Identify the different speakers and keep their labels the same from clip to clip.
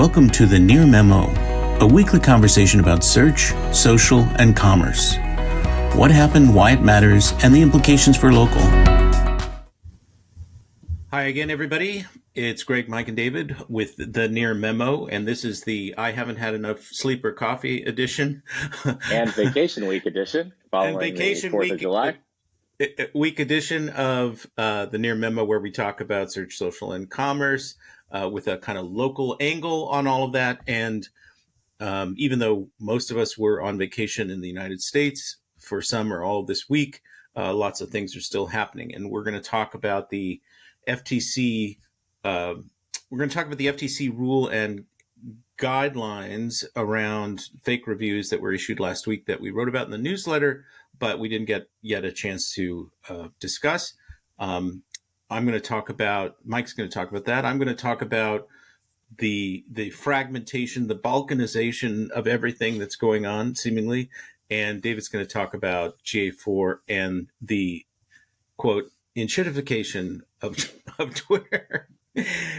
Speaker 1: Welcome to the Near Memo, a weekly conversation about search, social, and commerce. What happened, why it matters, and the implications for local. Hi again, everybody. It's Greg, Mike, and David with the Near Memo, and this is the I haven't had enough sleep or coffee edition.
Speaker 2: And vacation week edition, following the 4th of July.
Speaker 1: Week edition of the Near Memo, where we talk about search, social, and commerce with a kind of local angle on all of that. And even though most of us were on vacation in the United States for some or all of this week, lots of things are still happening. And we're going to talk about the FTC. We're going to talk about the FTC rule and guidelines around fake reviews that were issued last week that we wrote about in the newsletter, but we didn't get yet a chance to discuss. I'm going to talk about, Mike's going to talk about that. I'm going to talk about the fragmentation, the balkanization of everything that's going on, seemingly. And David's going to talk about GA4 and the, quote, enshittification of Twitter.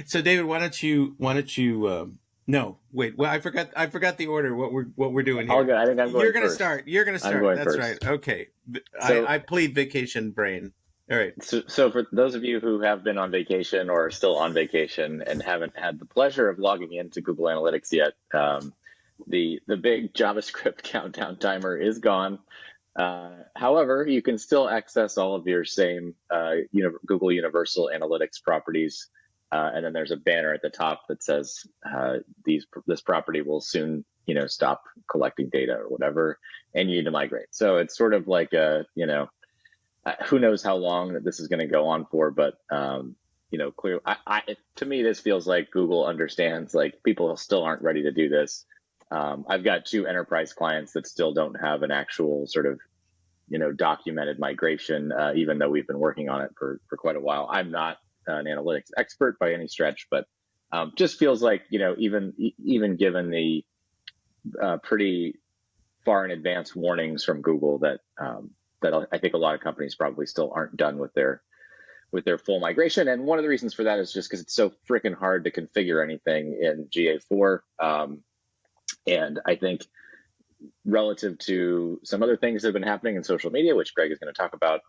Speaker 1: So, David, why don't you? No, wait. Well, I forgot the order. What we're doing here.
Speaker 2: All good. I think I'm going.
Speaker 1: You're going to start. You're going to start. That's first. Right. Okay. So, I plead vacation brain. All right.
Speaker 2: So for those of you who have been on vacation or are still on vacation and haven't had the pleasure of logging into Google Analytics yet, the big JavaScript countdown timer is gone. However, you can still access all of your same Google Universal Analytics properties. And then there's a banner at the top that says this property will soon, stop collecting data or whatever, and you need to migrate. So it's sort of like who knows how long that this is going to go on for, but clearly, to me, this feels like Google understands like people still aren't ready to do this. I've got 2 enterprise clients that still don't have an actual sort of documented migration, even though we've been working on it for quite a while. I'm not an analytics expert by any stretch, but just feels like even given the pretty far in advance warnings from Google that I think a lot of companies probably still aren't done with their full migration. And one of the reasons for that is just because it's so freaking hard to configure anything in GA4. And I think relative to some other things that have been happening in social media, which Greg is going to talk about,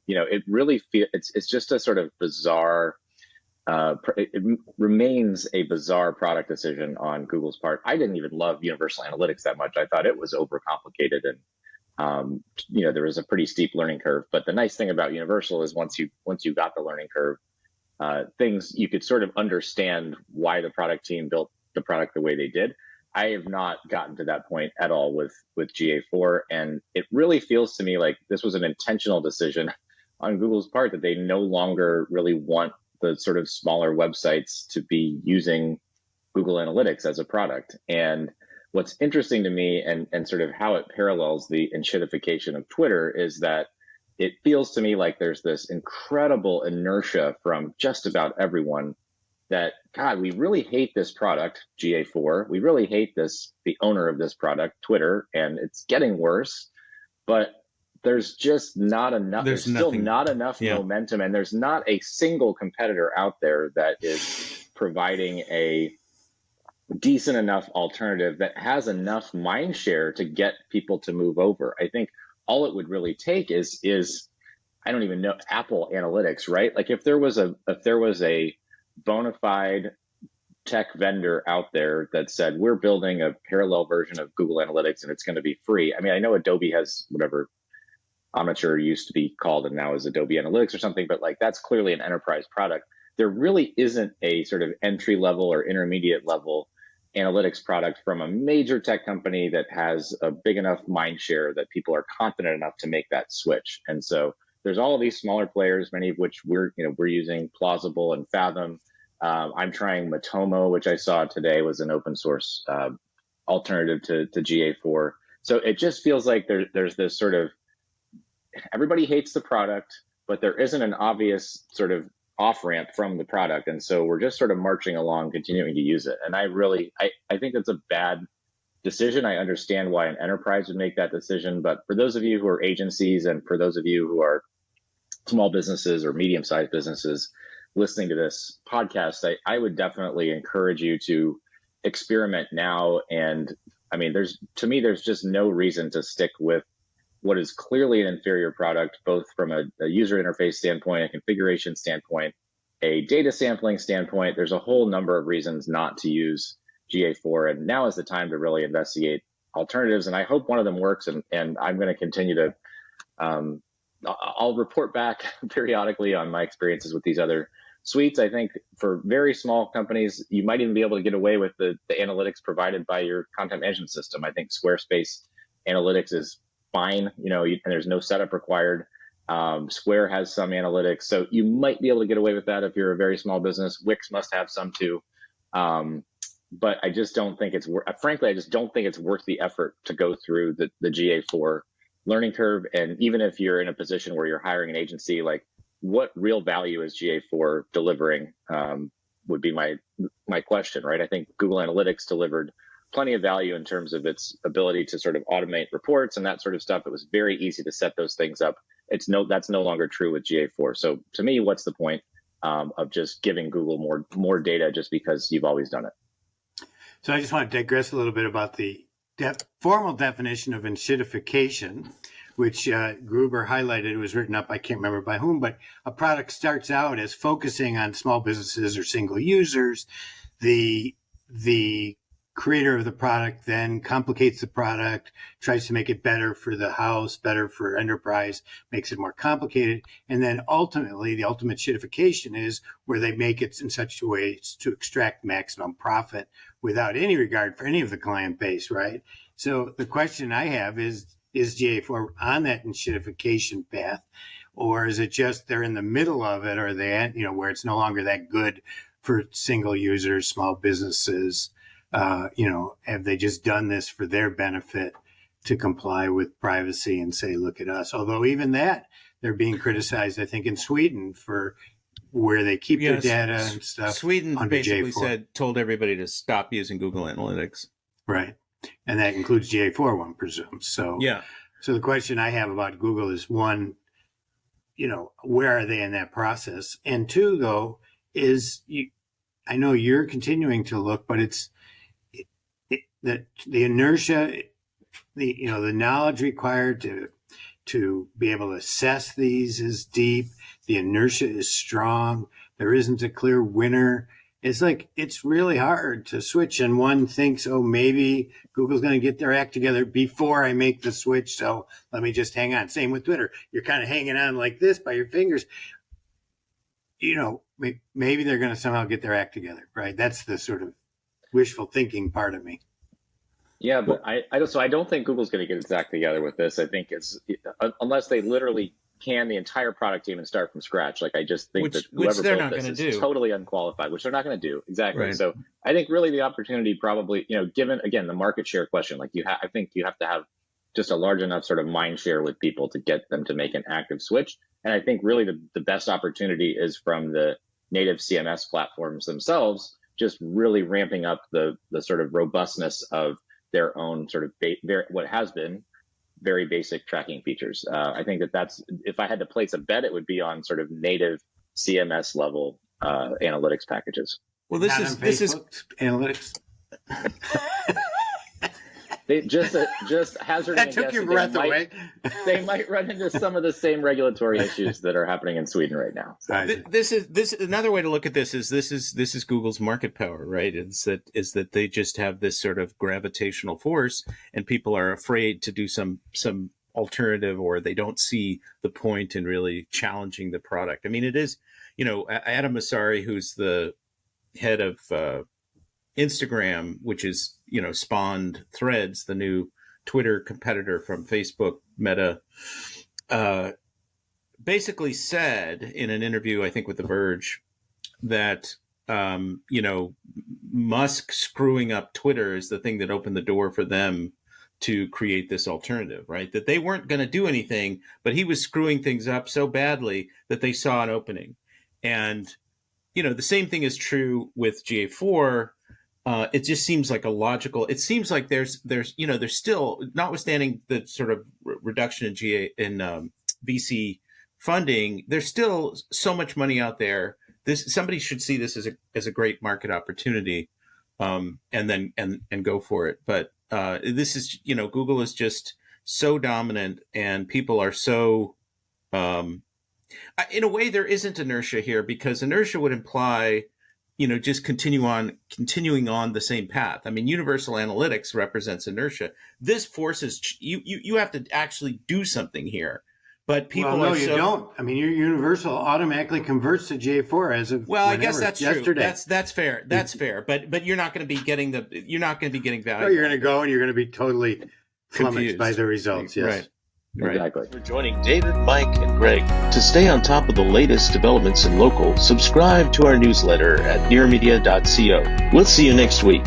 Speaker 2: it really it's just a sort of bizarre, it remains a bizarre product decision on Google's part. I didn't even love Universal Analytics that much. I thought it was overcomplicated and, there was a pretty steep learning curve. But the nice thing about Universal is once you got the learning curve, things you could sort of understand why the product team built the product the way they did. I have not gotten to that point at all with GA4, and it really feels to me like this was an intentional decision on Google's part that they no longer really want the sort of smaller websites to be using Google Analytics as a product. And what's interesting to me and sort of how it parallels the enshittification of Twitter is that it feels to me like there's this incredible inertia from just about everyone that, God, we really hate this product, GA4. We really hate the owner of this product, Twitter, and it's getting worse. But there's just not enough. There's still not enough momentum, and there's not a single competitor out there that is providing a decent enough alternative that has enough mind share to get people to move over. I think all it would really take is I don't even know, Apple Analytics, right? Like if there was a bona fide tech vendor out there that said, we're building a parallel version of Google Analytics and it's going to be free. I mean, I know Adobe has whatever Omniture used to be called and now is Adobe Analytics or something, but like that's clearly an enterprise product. There really isn't a sort of entry level or intermediate level analytics product from a major tech company that has a big enough mind share that people are confident enough to make that switch. And so there's all of these smaller players, many of which we're using Plausible and Fathom. I'm trying Matomo, which I saw today was an open source alternative to GA4. So it just feels like there's this sort of, everybody hates the product, but there isn't an obvious sort of off-ramp from the product. And so we're just sort of marching along, continuing to use it. And I think that's a bad decision. I understand why an enterprise would make that decision. But for those of you who are agencies and for those of you who are small businesses or medium-sized businesses listening to this podcast, I would definitely encourage you to experiment now. And I mean, to me, there's just no reason to stick with what is clearly an inferior product, both from a user interface standpoint, a configuration standpoint, a data sampling standpoint. There's a whole number of reasons not to use GA4, and now is the time to really investigate alternatives. And I hope one of them works, and I'm going to continue to, I'll report back periodically on my experiences with these other suites. I think for very small companies, you might even be able to get away with the analytics provided by your content management system. I think Squarespace Analytics is fine, and there's no setup required. Square has some analytics, so you might be able to get away with that if you're a very small business. Wix must have some too. But I just don't think it's frankly, I just don't think it's worth the effort to go through the GA4 learning curve. And even if you're in a position where you're hiring an agency, like, what real value is GA4 delivering, would be my question, right? I think Google Analytics delivered plenty of value in terms of its ability to sort of automate reports and that sort of stuff. It was very easy to set those things up. That's no longer true with GA4. So to me, what's the point of just giving Google more data just because you've always done it?
Speaker 3: So I just want to digress a little bit about the formal definition of enshittification, which Gruber highlighted. It was written up, I can't remember by whom, but a product starts out as focusing on small businesses or single users. The creator of the product then complicates the product, tries to make it better for the house, better for enterprise, makes it more complicated. And then ultimately, the ultimate shittification is where they make it in such a way to extract maximum profit without any regard for any of the client base, right? So the question I have is GA4 on that enshittification path, or is it just they're in the middle of it, or they, where it's no longer that good for single users, small businesses? Have they just done this for their benefit to comply with privacy and say, look at us? Although even that, they're being criticized, I think, in Sweden for where they keep their data and stuff.
Speaker 1: Sweden basically told everybody to stop using Google Analytics.
Speaker 3: Right. And that includes GA4, one presumes. So,
Speaker 1: yeah.
Speaker 3: So the question I have about Google is, one, where are they in that process? And two, though, is I know you're continuing to look, but it's that the inertia, the knowledge required to be able to assess these is deep. The inertia is strong. There isn't a clear winner. It's really hard to switch, and one thinks, oh, maybe Google's going to get their act together before I make the switch, so let me just hang on. Same with Twitter. You're kind of hanging on like this by your fingers. Maybe they're going to somehow get their act together, right? That's the sort of wishful thinking part of me.
Speaker 2: Yeah, but I don't think Google's going to get its act together with this. I think it's, unless they literally can the entire product team and start from scratch. Like, I just think that whoever built this is totally unqualified, which they're not going to do. Exactly. Right. So I think really the opportunity probably, given, again, the market share question, like I think you have to have just a large enough sort of mind share with people to get them to make an active switch. And I think really the best opportunity is from the native CMS platforms themselves, just really ramping up the sort of robustness of their own sort of what has been very basic tracking features. I think that's, if I had to place a bet, it would be on sort of native CMS level analytics packages.
Speaker 1: Well, this is
Speaker 3: analytics.
Speaker 2: They just hazarding
Speaker 3: that took your breath away.
Speaker 2: They might run into some of the same regulatory issues that are happening in Sweden right now. So.
Speaker 1: This is another way to look at this is Google's market power, right? Is that they just have this sort of gravitational force, and people are afraid to do some alternative, or they don't see the point in really challenging the product. I mean, it is, Adam Mosseri, who's the head of Instagram, which is, spawned Threads, the new Twitter competitor from Facebook, Meta, basically said in an interview, I think with The Verge, that, Musk screwing up Twitter is the thing that opened the door for them to create this alternative, right? That they weren't going to do anything, but he was screwing things up so badly that they saw an opening. And, the same thing is true with GA4. It just seems like a logical. It seems like there's still, notwithstanding the sort of reduction in VC funding, there's still so much money out there. Somebody should see this as a great market opportunity and then and go for it. But this is, Google is just so dominant, and people are so. In a way, there isn't inertia here, because inertia would imply, just continuing on the same path. I mean, universal analytics represents inertia. This forces you have to actually do something here. But people
Speaker 3: no, you don't. I mean, your universal automatically converts to J4 as of
Speaker 1: I guess that's
Speaker 3: yesterday.
Speaker 1: True. That's fair. That's fair. But you're not going to be getting value.
Speaker 3: No, you're going to go and you're going to be totally flummoxed by the results. Yes.
Speaker 1: Right.
Speaker 2: Exactly.
Speaker 4: For joining David, Mike, and Greg. To stay on top of the latest developments in local, subscribe to our newsletter at nearmedia.co. We'll see you next week.